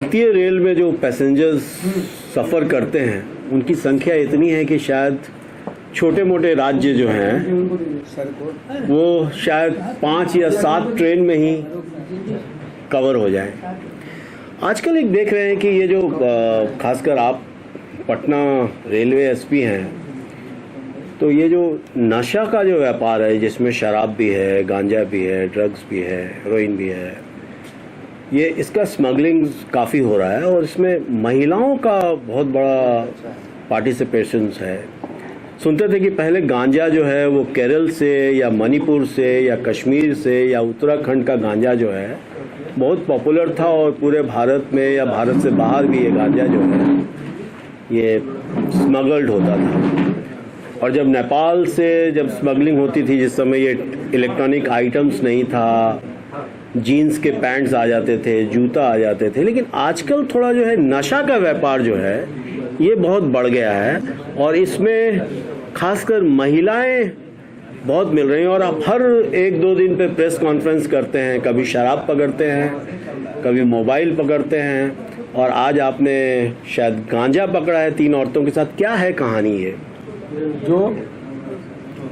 भारतीय रेल में जो पैसेंजर्स सफ़र करते हैं उनकी संख्या इतनी है कि शायद छोटे मोटे राज्य जो हैं वो शायद 5 या 7 ट्रेन में ही कवर हो जाए। आजकल एक देख रहे हैं कि ये जो खासकर आप पटना रेलवे एसपी हैं, तो ये जो नशा का जो व्यापार है जिसमें शराब भी है, गांजा भी है, ड्रग्स भी है, हेरोइन भी है, ये इसका स्मगलिंग काफ़ी हो रहा है और इसमें महिलाओं का बहुत बड़ा पार्टिसिपेशन है। सुनते थे कि पहले गांजा जो है वो केरल से या मणिपुर से या कश्मीर से या उत्तराखंड का गांजा जो है बहुत पॉपुलर था और पूरे भारत में या भारत से बाहर भी ये गांजा जो है ये स्मगल्ड होता था। और जब नेपाल से जब स्मगलिंग होती थी, जिस समय ये इलेक्ट्रॉनिक आइटम्स नहीं था, जीन्स के पैंट्स आ जाते थे, जूता आ जाते थे, लेकिन आजकल थोड़ा जो है नशा का व्यापार जो है ये बहुत बढ़ गया है और इसमें खासकर महिलाएं बहुत मिल रही हैं। और आप हर 1-2 दिन पे प्रेस कॉन्फ्रेंस करते हैं, कभी शराब पकड़ते हैं, कभी मोबाइल पकड़ते हैं और आज आपने शायद गांजा पकड़ा है 3 औरतों के साथ। क्या है कहानी ये? जो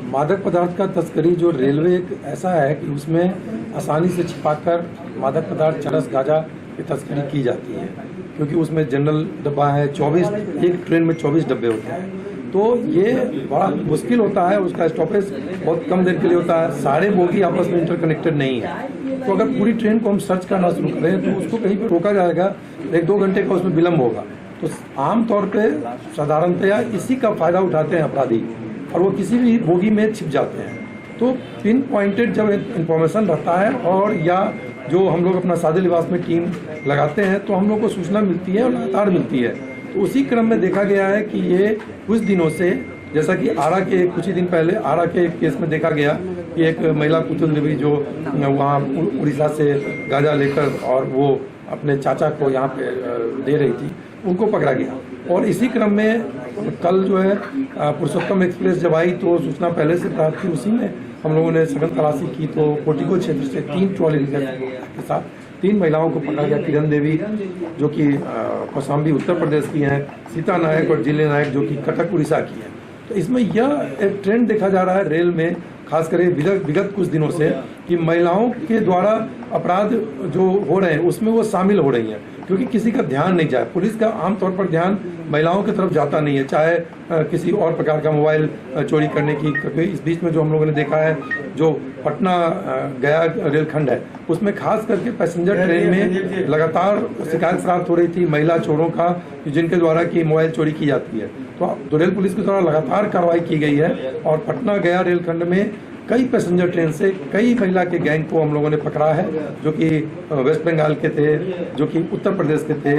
मादक पदार्थ का तस्करी जो रेलवे एक ऐसा है कि उसमें आसानी से छिपाकर मादक पदार्थ, चरस, गांजा की तस्करी की जाती है, क्योंकि उसमें जनरल डब्बा है, 24 एक ट्रेन में 24 डब्बे होते हैं, तो ये बड़ा मुश्किल होता है। उसका स्टॉपेज बहुत कम देर के लिए होता है, सारे बोगी आपस में इंटरकनेक्टेड नहीं है। तो अगर पूरी ट्रेन को हम सर्च करना शुरू करें तो उसको कहीं पर रोका जाएगा, 1-2 घंटे का उसमें विलम्ब होगा। तो आमतौर पे साधारणतया इसी का फायदा उठाते हैं अपराधी और वो किसी भी बोगी में छिप जाते हैं। तो पिन पॉइंटेड जब इंफॉर्मेशन रहता है और या जो हम लोग अपना सादे लिबास में टीम लगाते हैं तो हम लोग को सूचना मिलती है और लगातार मिलती है। तो उसी क्रम में देखा गया है कि ये कुछ दिनों से, जैसा कि आरा के कुछ ही दिन पहले आरा के एक केस में देखा गया कि एक महिला पुतुल देवी जो वहाँ उड़ीसा से गांजा लेकर और वो अपने चाचा को यहाँ पे दे रही थी, उनको पकड़ा गया। और इसी क्रम में कल जो है पुरुषोत्तम एक्सप्रेस जब आई तो सूचना पहले से प्राप्त थी, उसी में हम लोगों ने सघन तलाशी की तो कोटिको क्षेत्र से 3 ट्रॉली के साथ 3 महिलाओं को पकड़ा गया। किरण देवी जो कि कौशाम्बी उत्तर प्रदेश की हैं, सीता नायक और जिले नायक जो कि कटक उड़ीसा की हैं। तो इसमें यह एक ट्रेंड देखा जा रहा है रेल में, खास करके विगत कुछ दिनों से, कि महिलाओं के द्वारा अपराध जो हो रहे हैं उसमें वो शामिल हो रही हैं, क्योंकि किसी का ध्यान नहीं जाए। पुलिस का आमतौर पर ध्यान महिलाओं की तरफ जाता नहीं है, चाहे किसी और प्रकार का मोबाइल चोरी करने की। क्योंकि इस बीच में जो हम लोगों ने देखा है, जो पटना गया रेलखंड है उसमें खास करके पैसेंजर ट्रेन में लगातार शिकायत प्राप्त हो रही थी महिला चोरों का, जिनके द्वारा की मोबाइल चोरी की जाती है। तो रेल पुलिस के द्वारा लगातार कार्रवाई की गई है और पटना गया रेलखंड में कई पैसेंजर ट्रेन से कई महिला के गैंग को हम लोगों ने पकड़ा है, जो कि वेस्ट बंगाल के थे, जो कि उत्तर प्रदेश के थे,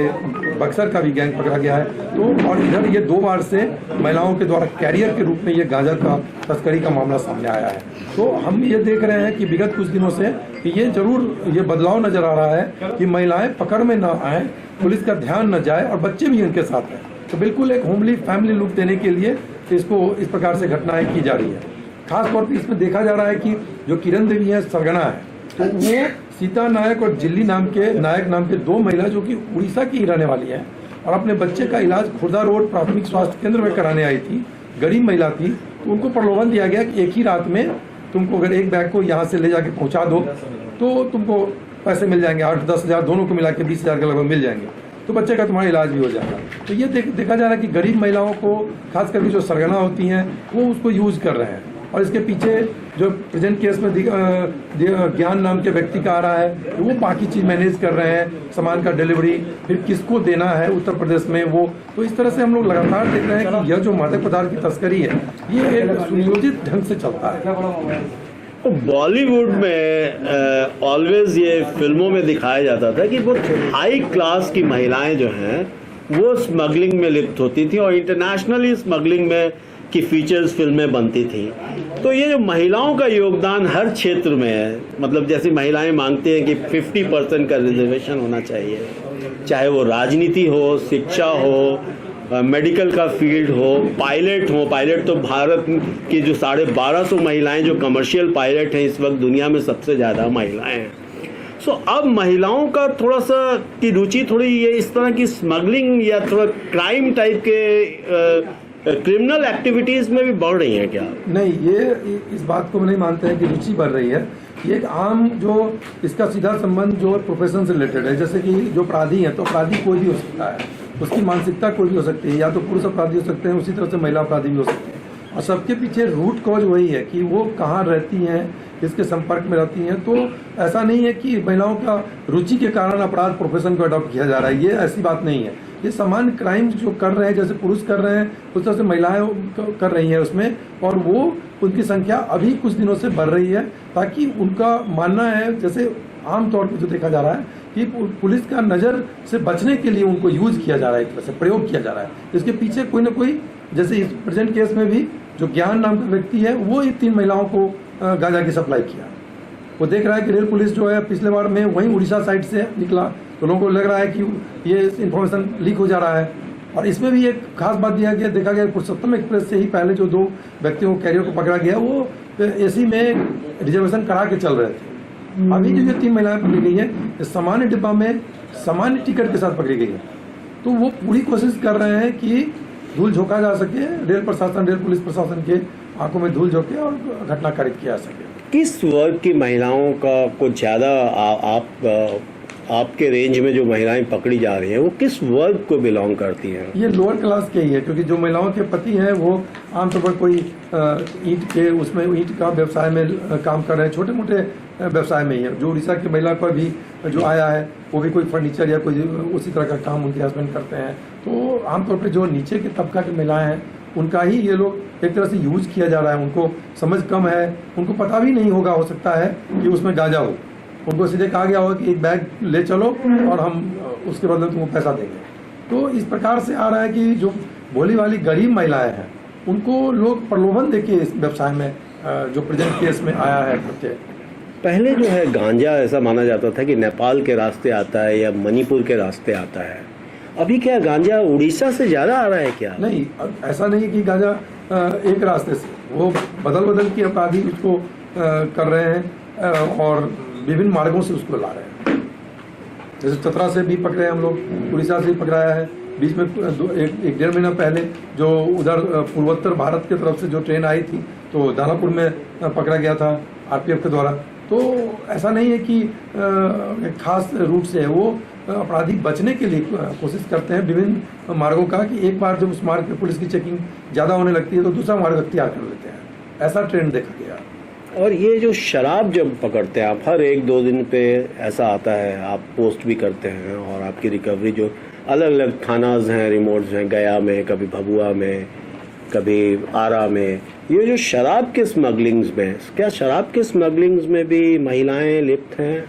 बक्सर का भी गैंग पकड़ा गया है। तो और इधर ये 2 बार से महिलाओं के द्वारा कैरियर के रूप में ये गांजा का तस्करी का मामला सामने आया है। तो हम ये देख रहे हैं कि विगत कुछ दिनों से कि ये जरूर ये बदलाव नजर आ रहा है कि महिलाएं पकड़ में न आए, पुलिस का ध्यान न जाए और बच्चे भी इनके साथ हैं। तो बिल्कुल एक होमली फैमिली लुक देने के लिए इसको इस प्रकार से घटनाएं की जा रही है। खास तौर पे इसमें देखा जा रहा है कि जो किरण देवी है सरगना है, तो वो सीता नायक और जिल्ली नायक नाम के 2 महिला जो कि उड़ीसा की रहने वाली है और अपने बच्चे का इलाज खुर्दा रोड प्राथमिक स्वास्थ्य केंद्र में कराने आई थी, गरीब महिला थी। तो उनको प्रलोभन दिया गया कि एक ही रात में तुमको अगर एक बैग को यहाँ से ले जाके पहुँचा दो तो तुमको पैसे मिल जाएंगे, 8-10 हज़ार दोनों को मिला के 20 हज़ार के लगभग मिल जाएंगे, तो बच्चे का तुम्हारा इलाज भी हो जाएगा। तो ये देखा जा रहा है कि गरीब महिलाओं को खास करके जो सरगना होती हैं वो उसको यूज कर रहे हैं। और इसके पीछे जो प्रेजेंट केस में ज्ञान नाम के व्यक्ति का आ रहा है, वो बाकी चीज मैनेज कर रहे हैं, सामान का डिलीवरी फिर किसको देना है उत्तर प्रदेश में वो। तो इस तरह से हम लोग लगातार देख रहे हैं कि यह जो मादक पदार्थ की तस्करी है ये एक सुनियोजित ढंग से चलता है। तो बॉलीवुड में ऑलवेज ये फिल्मों में दिखाया जाता था कि बहुत हाई क्लास की महिलाएं जो हैं वो स्मगलिंग में लिप्त होती थी और इंटरनेशनली स्मगलिंग में की फीचर्स फिल्में बनती थी। तो ये जो महिलाओं का योगदान हर क्षेत्र में है, मतलब जैसे महिलाएं मांगती हैं कि 50% का रिजर्वेशन होना चाहिए, चाहे वो राजनीति हो, शिक्षा हो, मेडिकल का फील्ड हो, पायलट तो भारत की जो 1250 महिलाएं जो कमर्शियल पायलट हैं इस वक्त दुनिया में सबसे ज़्यादा महिलाएं हैं। सो अब महिलाओं का थोड़ा सा की रुचि थोड़ी ये इस तरह की स्मगलिंग या थोड़ा क्राइम टाइप के क्रिमिनल एक्टिविटीज में भी बढ़ रही हैं क्या? नहीं, ये इस बात को नहीं मानते हैं कि रुचि बढ़ रही है। ये एक आम जो इसका सीधा संबंध जो प्रोफेशन से रिलेटेड है, जैसे कि जो अपराधी हैं तो अपराधी कोई भी हो सकता है, उसकी मानसिकता कोई भी हो सकती है, या तो पुरुष अपराधी हो सकते हैं, उसी तरह से महिला अपराधी भी हो सकते हैं। और सबके पीछे रूट कॉज वही है कि वो कहाँ रहती हैं, किसके संपर्क में रहती हैं। तो ऐसा नहीं है कि महिलाओं का रुचि के कारण अपराध प्रोफेशन को अडॉप्ट किया जा रहा है, ये ऐसी बात नहीं है। ये सामान्य क्राइम जो कर रहे हैं, जैसे पुरुष कर रहे हैं उस तरह से महिलाएं कर रही हैं उसमें, और वो उनकी संख्या अभी कुछ दिनों से बढ़ रही है। ताकि उनका मानना है, जैसे आमतौर पर जो देखा जा रहा है कि पुलिस का नज़र से बचने के लिए उनको यूज किया जा रहा है, एक तरह से प्रयोग किया जा रहा है। इसके पीछे कोई ना कोई, जैसे इस प्रेजेंट केस में भी जो ज्ञान नाम का व्यक्ति है वो ही 3 महिलाओं को गांजा की सप्लाई किया। वो देख रहा है कि रेल पुलिस जो है पिछले बार में वहीं उड़ीसा साइड से निकला, तो लोगों को लग रहा है कि ये इन्फॉर्मेशन लीक हो जा रहा है। और इसमें भी एक खास बात देखा गया पुरुषोत्तम एक्सप्रेस से ही पहले जो 2 व्यक्तियों को कैरियर को पकड़ा गया, वो एसी में रिजर्वेशन करा के चल रहे थे। अभी जो ये 3 महिलाएं पकड़ी गई है सामान्य डिब्बा में सामान्य टिकट के साथ पकड़ी गई है। तो वो पूरी कोशिश कर रहे हैं कि धूल झोंका जा सके, रेल पुलिस प्रशासन के आंखों में धूल झोंके और घटना कारित किया जा सके। किस वर्ग की महिलाओं का कुछ ज़्यादा आपके रेंज में जो महिलाएं पकड़ी जा रही हैं वो किस वर्ग को बिलोंग करती हैं? ये लोअर क्लास के ही है, क्योंकि जो महिलाओं के पति हैं वो आमतौर पर कोई ईंट का व्यवसाय में काम कर रहे हैं, छोटे मोटे व्यवसाय में ही है। जो उड़ीसा की महिला पर भी जो आया है वो भी कोई फर्नीचर या कोई उसी तरह का काम उनके हस्बैंड करते हैं। तो आमतौर पर जो नीचे के तबका की महिलाएं हैं उनका ही ये लोग एक तरह से यूज किया जा रहा है। उनको समझ कम है, उनको पता भी नहीं होगा, हो सकता है कि उसमें गांजा हो। उनको सीधे कहा गया होगा कि एक बैग ले चलो और हम उसके बदले तुमको पैसा देंगे। तो इस प्रकार से आ रहा है कि जो भोली वाली गरीब महिलाएं हैं उनको लोग प्रलोभन देके इस व्यवसाय में जो प्रेजेंट केस में आया है प्रत्यय। पहले जो है गांजा ऐसा माना जाता था कि नेपाल के रास्ते आता है या मणिपुर के रास्ते आता है, अभी क्या गांजा उड़ीसा से ज़्यादा आ रहा है क्या? नहीं, ऐसा नहीं है कि गांजा एक रास्ते से, वो बदल के अपराधी उसको कर रहे हैं और विभिन्न मार्गों से उसको ला रहे हैं। जैसे चतरा से भी पकड़े हैं हम लोग, उड़ीसा से भी पकड़ाया है। बीच में 1-1.5 महीना पहले जो उधर पूर्वोत्तर भारत की तरफ से जो ट्रेन आई थी तो दानापुर में पकड़ा गया था आरपीएफ के द्वारा। तो ऐसा नहीं है कि एक खास रूट से है, वो अपराधी बचने के लिए कोशिश करते हैं विभिन्न मार्गों का, कि एक बार जब उस मार्ग पर पुलिस की चेकिंग ज़्यादा होने लगती है तो दूसरा मार्ग अख्तियार कर लेते हैं। ऐसा ट्रेंड देखा गया। और ये जो शराब जब पकड़ते हैं आप, हर 1-2 दिन पे ऐसा आता है, आप पोस्ट भी करते हैं और आपकी रिकवरी जो अलग अलग थानाज हैं, रिमोट्स हैं, गया में, कभी भभुआ में, कभी आरा में, ये जो शराब के स्मगलिंग्स में, क्या शराब के स्मगलिंग्स में भी महिलाएं लिप्त हैं?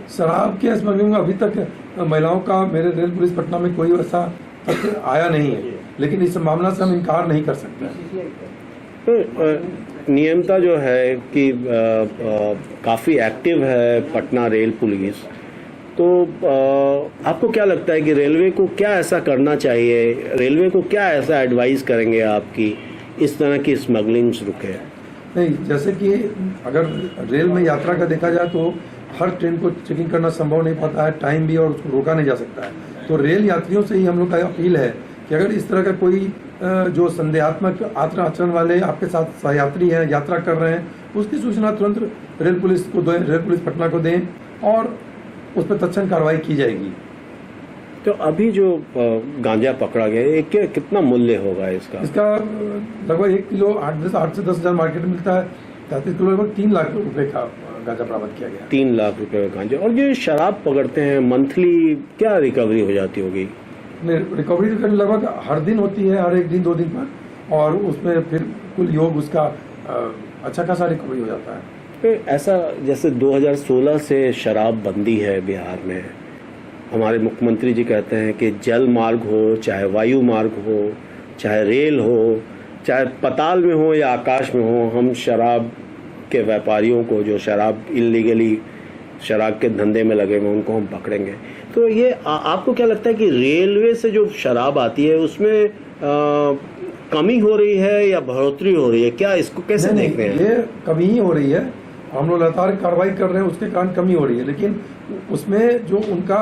शराब के स्मगलिंग में अभी तक महिलाओं का मेरे रेल पुलिस पटना में कोई ऐसा तथ्य आया नहीं है, लेकिन इस मामला से हम इनकार नहीं कर सकते। तो नियमता जो है कि काफ़ी एक्टिव है पटना रेल पुलिस, तो आपको क्या लगता है कि रेलवे को क्या ऐसा करना चाहिए, रेलवे को क्या ऐसा एडवाइस करेंगे आपकी इस तरह की स्मगलिंग्स रुके? नहीं, जैसे कि अगर रेल में यात्रा का देखा जाए तो हर ट्रेन को चेकिंग करना संभव नहीं पाता है, टाइम भी, और उसको रोका नहीं जा सकता है। तो रेल यात्रियों से ही हम लोग का अपील है कि अगर इस तरह का कोई जो संदेहात्मक आचरण वाले आपके साथ सहयात्री हैं, यात्रा कर रहे हैं, उसकी सूचना तुरंत रेल पुलिस को दें, रेल पुलिस पटना को दें और उस पर तत्क्षण कार्रवाई की जाएगी। तो अभी जो गांजा पकड़ा गया, कितना मूल्य होगा इसका? इसका लगभग 1 किलो 8 से 10 हज़ार मार्केट में मिलता है। 33 किलो लगभग 3 लाख रुपए का गांजा बरामद किया गया। 3 लाख रुपए का गांजा। और जो शराब पकड़ते हैं, मंथली क्या रिकवरी हो जाती होगी? रिकवरी लगभग हर दिन होती है, हर 1 दिन 2 दिन पर, और उसमें फिर कुल योग उसका अच्छा खासा रिकवरी हो जाता है। ऐसा जैसे 2016 से शराब बंदी है बिहार में, हमारे मुख्यमंत्री जी कहते हैं कि जल मार्ग हो, चाहे वायु मार्ग हो, चाहे रेल हो, चाहे पाताल में हो या आकाश में हो, हम शराब के व्यापारियों को जो शराब इलीगली शराब के धंधे में लगे हुए उनको हम पकड़ेंगे। तो ये आपको क्या लगता है कि रेलवे से जो शराब आती है उसमें कमी हो रही है या बढ़ोतरी हो रही है? क्या इसको कैसे देखते हैं? ये कमी ही हो रही है। हम लोग लगातार कार्रवाई कर रहे हैं, उसके कारण कमी हो रही है। लेकिन उसमें जो उनका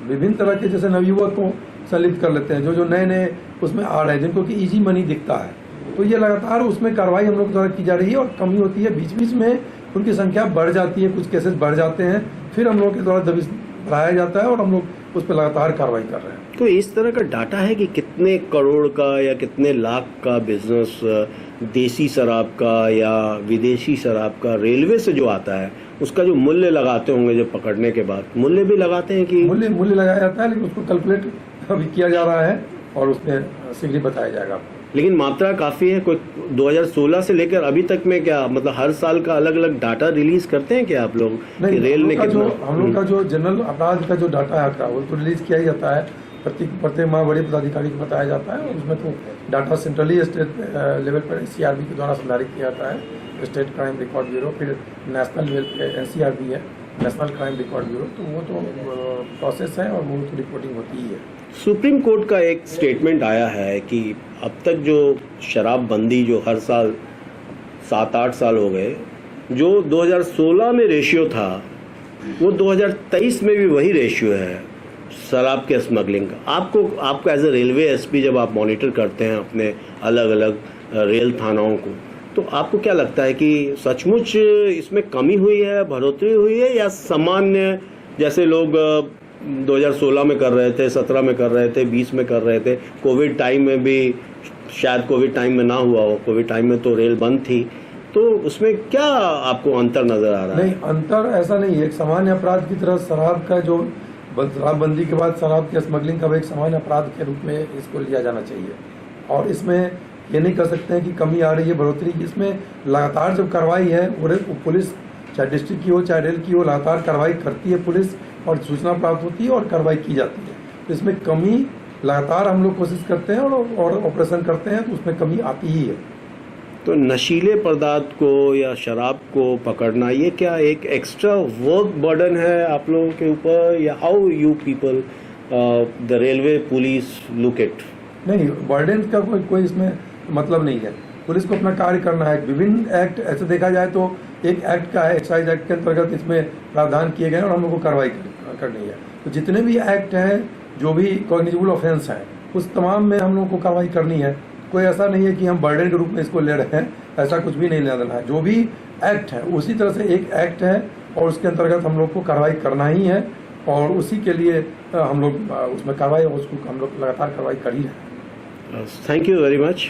विभिन्न तरह के जैसे नवयुवक को संलिप्त कर लेते हैं, जो नए नए उसमें आ रहे हैं, जिनको कि इजी मनी दिखता है, तो ये लगातार उसमें कार्रवाई हम लोग द्वारा की जा रही है और कमी होती है। बीच बीच में उनकी संख्या बढ़ जाती है, कुछ केसेस बढ़ जाते हैं, फिर हम लोग के द्वारा दबिश बढ़ाया जाता है और हम लोग उस पर लगातार कार्रवाई कर रहे हैं। तो इस तरह का डाटा है कि कितने करोड़ का या कितने लाख का बिजनेस देसी शराब का या विदेशी शराब का रेलवे से जो आता है, उसका जो मूल्य लगाते होंगे जब पकड़ने के बाद, मूल्य भी लगाते हैं कि मूल्य लगाया जाता है, लेकिन उसको कैलकुलेट अभी किया जा रहा है और उसमें शीघ्र ही बताया जाएगा। लेकिन मात्रा काफी है। कोई 2016 से लेकर अभी तक में क्या मतलब हर साल का अलग अलग डाटा रिलीज करते हैं क्या आप लोग? नहीं, रेल ने हम लोग का जो जनरल अपराध का जो डाटा है वो तो रिलीज किया ही जाता है, प्रत्येक माह बड़े पदाधिकारी को बताया जाता है और उसमें तो डाटा सेंट्रली स्टेट लेवल पर एनसीआरबी के द्वारा संधारित किया जाता है, स्टेट क्राइम रिकॉर्ड ब्यूरो, फिर नेशनल लेवल पे एनसीआरबी है, नेशनल क्राइम रिकॉर्ड ब्यूरो, तो वो तो प्रोसेस है और वो तो रिपोर्टिंग होती ही है। सुप्रीम कोर्ट का एक स्टेटमेंट आया है कि अब तक जो शराबबंदी जो हर साल 7-8 साल हो गए, जो 2016 में रेशियो था वो 2023 में भी वही रेशियो है शराब के स्मगलिंग का। आपको एज ए रेलवे एसपी जब आप मॉनिटर करते हैं अपने अलग अलग रेल थानाओं को, तो आपको क्या लगता है कि सचमुच इसमें कमी हुई है, बढ़ोतरी हुई है, या सामान्य जैसे लोग 2016 में कर रहे थे, 17 में कर रहे थे, 20 में कर रहे थे, कोविड टाइम में भी, शायद कोविड टाइम में ना हुआ हो, कोविड टाइम में तो रेल बंद थी, तो उसमें क्या आपको अंतर नजर आ रहा है? नहीं, अंतर ऐसा नहीं है। एक सामान्य अपराध की तरह शराब का जो शराबबंदी के बाद शराब के स्मगलिंग का एक सामान्य अपराध के रूप में इसको लिया जाना चाहिए और इसमें ये नहीं कर सकते हैं कि कमी आ रही है, बढ़ोतरी। इसमें लगातार जब कार्रवाई है, और पुलिस चाहे डिस्ट्रिक्ट की हो चाहे रेल की हो, लगातार कार्रवाई करती है पुलिस और सूचना प्राप्त होती है और कार्रवाई की जाती है। तो इसमें कमी लगातार हम लोग कोशिश करते हैं और ऑपरेशन करते हैं, तो उसमें कमी आती ही है। तो नशीले पदार्थ को या शराब को पकड़ना ये क्या एक एक्स्ट्रा वर्क बर्डन है आप लोगों के ऊपर, या how you people the railway police look it? नहीं, बर्डन का कोई इसमें मतलब नहीं है। पुलिस को अपना कार्य करना है। विभिन्न एक्ट ऐसे देखा जाए तो एक एक्ट का है, एक्साइज एक्ट के अंतर्गत इसमें प्रावधान किए गए और हम लोग को कार्रवाई करनी है। तो जितने भी एक्ट हैं, जो भी कॉग्निजेबल ऑफेंस हैं, उस तमाम में हम लोग को कार्रवाई करनी है। कोई ऐसा नहीं है कि हम बर्डन के रूप में इसको ले रहे हैं, ऐसा कुछ भी नहीं लेना है। जो भी एक्ट है उसी तरह से एक एक्ट है और उसके अंतर्गत हम लोग को कार्रवाई करना ही है और उसी के लिए हम लोग उसमें कार्रवाई, उसको हम लोग लगातार कार्रवाई कर ही रहे हैं। Thank you very much.